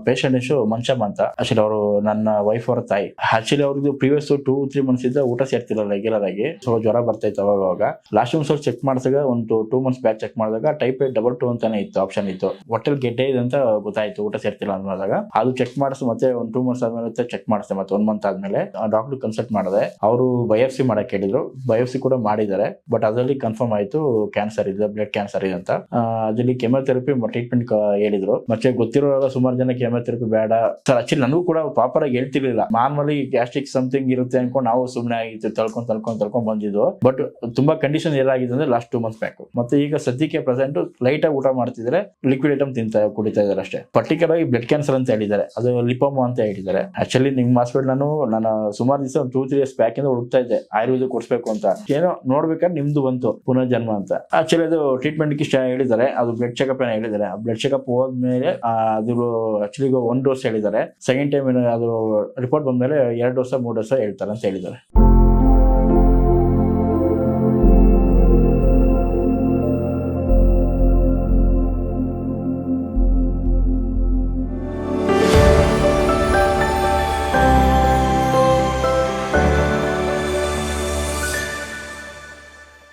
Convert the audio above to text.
Patient issue Manchamma ಅಂತ. Actually ಅವರು ನನ್ನ ವೈಫ್ ಅವರ ತಾಯಿ. ಆಕ್ಚುಲಿ ಅವ್ರದ್ದು ಪ್ರೀವಿಯಸ್ 2-3 ಮಂತ್ಸ್ ಇಂದ ಊಟ ಸೇರ್ತಿಲ್ಲ ರೆಗ್ಯುಲರ್ ಆಗಿ. ಸೊ ಜ್ವರ ಬರ್ತಾ ಇತ್ತು ಅವಾಗ. ಲಾಸ್ಟ್ ಒಂದ್ಸಲ ಚೆಕ್ ಮಾಡಿದಾಗ ಒಂದು 2 ಮಂತ್ಸ್ ಬ್ಯಾಕ್ ಚೆಕ್ ಮಾಡಿದಾಗ ಟೈಫಾಯ್ಡ್ 2 ಅಂತಾನೆ ಇತ್ತು, ಆಪ್ಷನ್ ಇತ್ತು. ಹೊಟ್ಟೆಲ್ ಗೆಡ್ಡೆ ಇದೆ ಅಂತ ಗೊತ್ತಾಯ್ತು ಊಟ ಸೇರ್ತಿಲ್ಲ ಅನ್ನೋದಾಗ. ಅದು ಚೆಕ್ ಮಾಡಿಸ್ ಮತ್ತೆ ಒಂದು 2 ಮಂತ್ಸ್ ಆದ್ಮೇಲೆ ಚೆಕ್ ಮಾಡಿಸ್ದೆ, ಮತ್ತೆ 1 ಮಂತ್ ಆದ್ಮೇಲೆ ಡಾಕ್ಟರ್ ಕನ್ಸಲ್ಟ್ ಮಾಡಿದೆ. ಅವರು ಬಯೋಪ್ಸಿ ಮಾಡಕ್ ಹೇಳಿದ್ರು. ಬಯೋಪ್ಸಿ ಕೂಡ ಮಾಡಿದ್ದಾರೆ, ಬಟ್ ಅದರಲ್ಲಿ ಕನ್ಫರ್ಮ್ ಆಯ್ತು ಕ್ಯಾನ್ಸರ್ ಇದೆ, ಬ್ಲಡ್ ಕ್ಯಾನ್ಸರ್ ಇದೆ ಅಂತ. ಅದ್ರಲ್ಲಿ ಕೆಮೊಥೆರಪಿ ಟ್ರೀಟ್ಮೆಂಟ್ ಹೇಳಿದ್ರು. ಮತ್ತೆ ಗೊತ್ತಿರೋವಾಗ ಸುಮಾರು ಜನ ಕೆಮೊಥೆರಪಿ ಬೇಡ ಸರ್. ಆಕ್ಚುಲಿ ನನಗೂ ಕೂಡ ಪ್ರಾಪರ್ ಆಗಿ ಹೇಳ್ತಿರ್ಲಿಲ್ಲ. ನಾರ್ಮಲಿ ಗ್ಯಾಸ್ಟ್ರಿಕ್ ಸಮಥಿಂಗ್ ಇರುತ್ತೆ ಅನ್ಕೊಂಡು ನಾವು ಸುಮ್ಮನೆ ಆಗಿತ್ತು, ತಳ್ಕೊಂಡ್ ಬಂದಿದ್ವು. ಬಟ್ ತುಂಬಾ ಕಂಡೀಷನ್ ಏನಾಗಿದೆ ಅಂದ್ರೆ ಲಾಸ್ಟ್ 2 ಮಂತ್ಸ್ ಬ್ಯಾಕ್. ಮತ್ತೆ ಈಗ ಸದ್ಯಕ್ಕೆ ಪ್ರೆಸೆಂಟ್ ಲೈಟ್ ಆಗಿ ಊಟ ಮಾಡ್ತಿದ್ರೆ, ಲಿಕ್ವಿಡ್ ಐಟಮ್ ಕುಡಿತಾ ಇದಾರೆ ಅಷ್ಟೇ. ಪರ್ಟಿಕ್ಯುಲರ್ ಆಗಿ ಬ್ಲಡ್ ಕ್ಯಾನ್ಸರ್ ಅಂತ ಹೇಳಿದ್ದಾರೆ, ಅದು ಲಿಪೋಮಾ ಅಂತ ಹೇಳಿದ್ದಾರೆ. ಆಕ್ಚುಲಿ ನಿಮ್ಮ ಹಾಸ್ಪಿಟಲ್ ನಾನು ಸುಮಾರು ದಿವಸ 2-3 years ಬ್ಯಾಕ್ ಇಂದ ಹುಡುಕ್ತಾ ಇದ್ದೆ ಆಯುರ್ವೇದ ಕೊಡ್ಸ್ಬೇಕು ಅಂತ. ಏನೋ ನೋಡ್ಬೇಕಾದ್ರೆ ನಿಮ್ದು ಬಂತು ಪುನರ್ಜನ್ಮ ಅಂತ. ಆಕ್ಚುಲಿ ಅದು ಟ್ರೀಟ್ಮೆಂಟ್ ಇಷ್ಟ ಹೇಳಿದ್ದಾರೆ. ಅದು ಬ್ಲಡ್ ಚೆಕಪ್ ಏನೋ ಹೇಳಿದ್ದಾರೆ. ಆ ಬ್ಲಡ್ ಚೆಕಪ್ ಹೋದ್ಮೇಲೆ ಅದು ಆಕ್ಚುಲಿ 1 ಡೋಸ್ ಹೇಳಿದ್ದಾರೆ. ಸೆಕೆಂಡ್ ಟೈಮ್ ಅದು ರಿಪೋರ್ಟ್ ಬಂದ್ಮೇಲೆ 2 ಡೋಸ್ 3 ಡೋಸ್ ಹೇಳ್ತಾರೆ ಅಂತ ಹೇಳಿದ್ದಾರೆ.